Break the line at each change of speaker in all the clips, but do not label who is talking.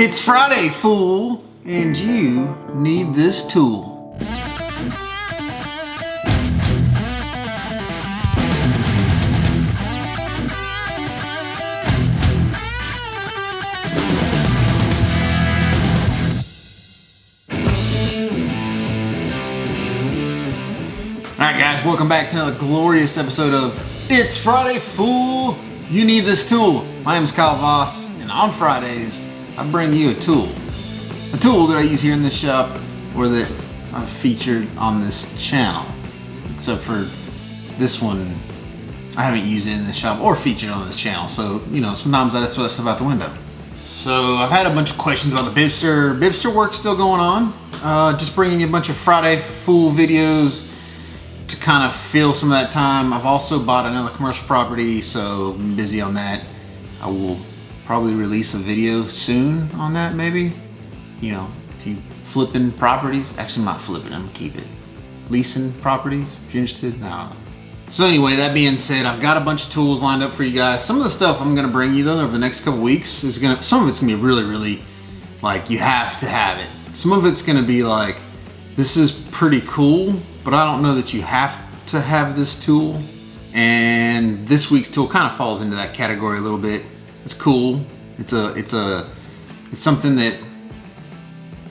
It's Friday, fool, and you need this tool. Alright guys, welcome back to another glorious episode of It's Friday, fool, you need this tool. My name is Kyle Voss, and on Fridays, I bring you a tool that I use here in this shop or that I've featured on this channel. Except for this one, I haven't used it in this shop or featured on this channel. So, you know, sometimes I just throw that stuff out the window. So I've had a bunch of questions about the Bibster. Bibster work's still going on. Just bringing you a bunch of Friday Fool videos to kind of fill some of that time. I've also bought another commercial property, so I'm busy on that. I will probably release a video soon on that, maybe. You know, if you flipping properties, actually I'm not flipping, I'm gonna keep it. Leasing properties, if you're interested, I don't know. So anyway, that being said, I've got a bunch of tools lined up for you guys. Some of the stuff I'm gonna bring you though over the next couple weeks is some of it's gonna be really, like you have to have it. Some of it's gonna be like, this is pretty cool, but I don't know that you have to have this tool. And this week's tool kind of falls into that category a little bit. It's cool. It's something that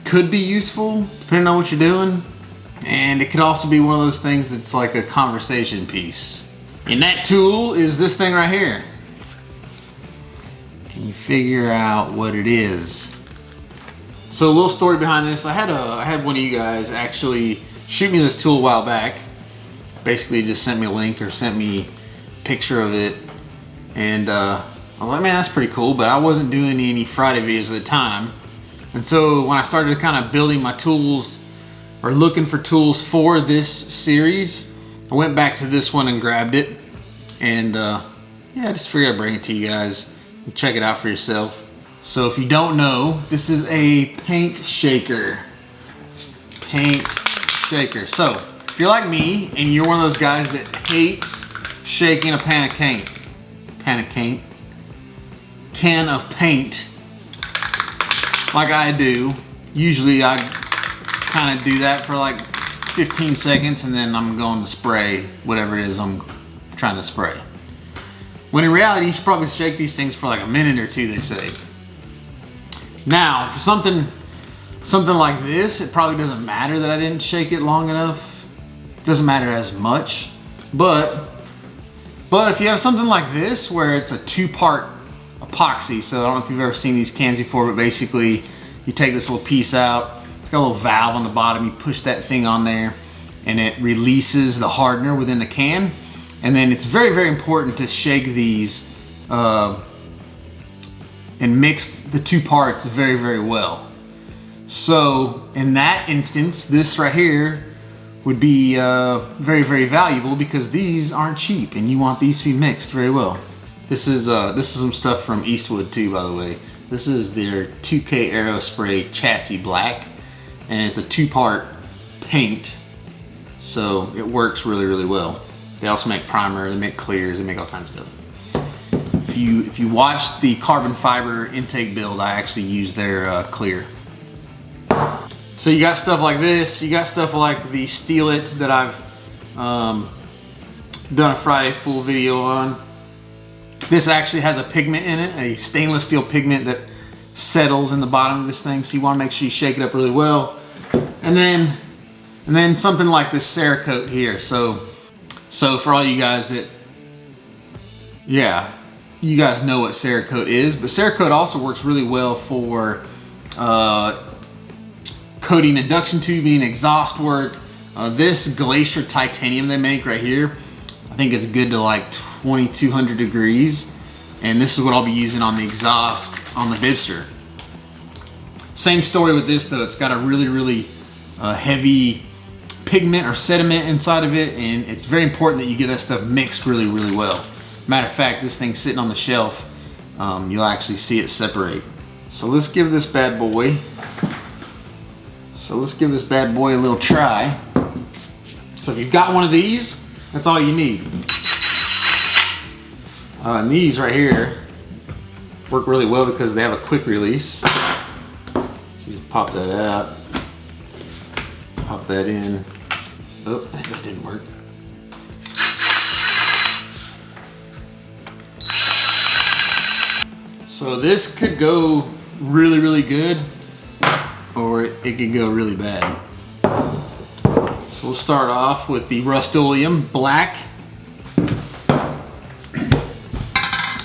could be useful depending on what you're doing. And it could also be one of those things that's like a conversation piece. And that tool is this thing right here. Can you figure out what it is? So a little story behind this. I had one of you guys actually shoot me this tool a while back. Basically just sent me a link or sent me a picture of it. And I was like, man, that's pretty cool, but I wasn't doing any Friday videos at the time. And so when I started kind of building my tools or looking for tools for this series, I went back to this one and grabbed it. And yeah, I just figured I'd bring it to you guys and check it out for yourself. So if you don't know, this is a paint shaker. Paint shaker. So if you're like me and you're one of those guys that hates shaking a can of paint like I do, usually I kind of do that for like 15 seconds and then I'm going to spray whatever it is I'm trying to spray. When in reality, you should probably shake these things for like a minute or two, they say. Now, for something like this, it probably doesn't matter that I didn't shake it long enough. It doesn't matter as much, but if you have something like this where it's a two-part epoxy, so I don't know if you've ever seen these cans before, but basically you take this little piece out, it's got a little valve on the bottom, you push that thing on there and it releases the hardener within the can. And then it's very important to shake these and mix the two parts very well. So in that instance, this right here would be very valuable because these aren't cheap and you want these to be mixed very well. This is some stuff from Eastwood too, by the way. This is their 2K Aerospray Chassis Black, and it's a two-part paint, so it works really well. They also make primer, they make clears, they make all kinds of stuff. If you watch the carbon fiber intake build, I actually use their clear. So you got stuff like this, you got stuff like the Steel It that I've done a Friday Fool video on. This actually has a pigment in it, a stainless steel pigment that settles in the bottom of this thing, so you want to make sure you shake it up really well. And then something like this Cerakote here. So for all you guys that, yeah, you guys know what Cerakote is, but Cerakote also works really well for coating induction tubing, exhaust work. This Glacier titanium they make right here, I think it's good to like 2200 degrees. And this is what I'll be using on the exhaust on the Bibster. Same story with this though, it's got a really heavy pigment or sediment inside of it, and it's very important that you get that stuff mixed really well. Matter of fact, this thing's sitting on the shelf, you'll actually see it separate. So let's give this bad boy a little try. So if you've got one of these, that's all you need. And these right here work really well because they have a quick release. Just pop that out. Pop that in. Oh, that didn't work. So this could go really, really good, or it could go really bad. So we'll start off with the Rust-Oleum Black.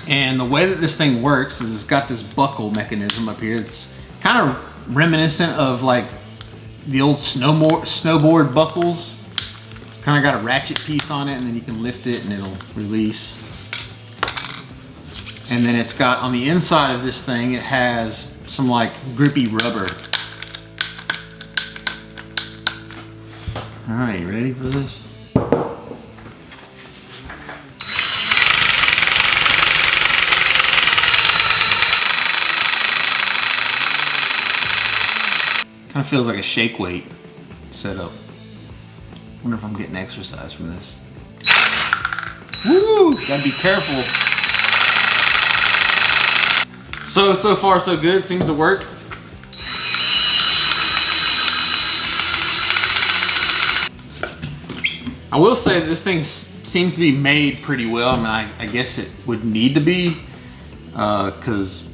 And the way that this thing works is it's got this buckle mechanism up here. It's kind of reminiscent of like the old snowboard buckles. It's kind of got a ratchet piece on it, and then you can lift it and it'll release. And then it's got, on the inside of this thing, it has some like grippy rubber. All right, you ready for this? Kind of feels like a shake weight setup. Wonder if I'm getting exercise from this. Woo! Gotta be careful. So far so good, seems to work. I will say that this thing seems to be made pretty well. I mean, I guess it would need to be, cause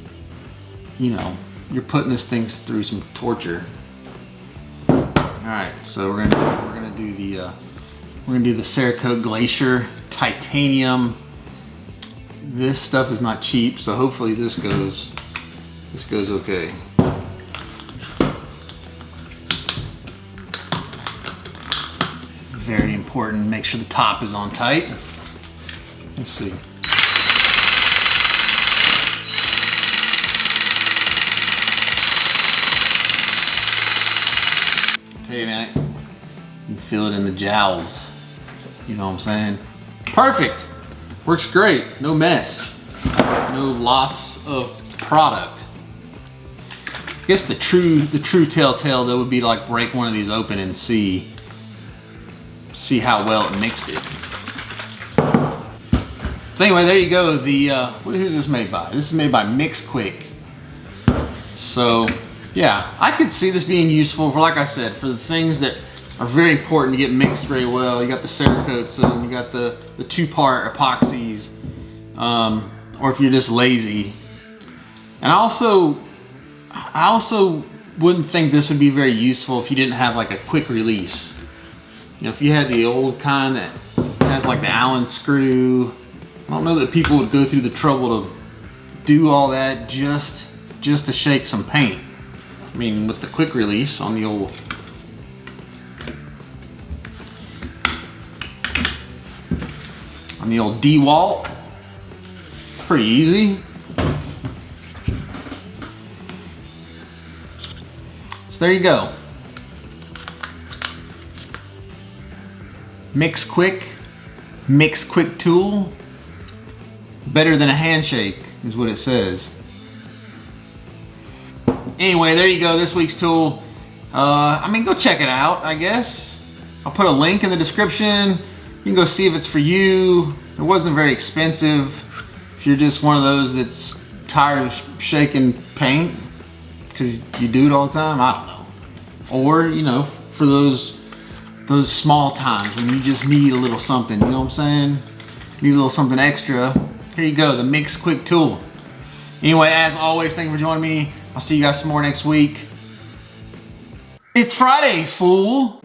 you know, you're putting this thing through some torture. All right, so we're gonna do the Cerakote Glacier Titanium. This stuff is not cheap, so hopefully this goes okay. Very important, make sure the top is on tight. Let's see. Tell you, man, you can feel it in the jowls. You know what I'm saying? Perfect. Works great, no mess, no loss of product. I guess the true telltale though would be to like break one of these open and see how well it mixed it. So anyway, there you go. Who's this made by? This is made by MixKwik. So yeah, I could see this being useful for, like I said, for the things that are very important to get mixed very well. You got the Cerakote, so you got the two-part epoxies, or if you're just lazy. And I also wouldn't think this would be very useful if you didn't have like a quick release. You know, if you had the old kind that has like the Allen screw, I don't know that people would go through the trouble to do all that just to shake some paint. I mean, with the quick release on the old DeWalt, pretty easy. So there you go. MixKwik tool. Better than a handshake is what it says. Anyway, there you go, this week's tool. I mean, go check it out, I guess. I'll put a link in the description. You can go see if it's for you. It wasn't very expensive. If you're just one of those that's tired of shaking paint because you do it all the time, I don't know. Or, you know, for those small times when you just need a little something, you know what I'm saying? Need a little something extra. Here you go, the MixKwik tool. Anyway, as always, thank you for joining me. I'll see you guys some more next week. It's Friday, fool.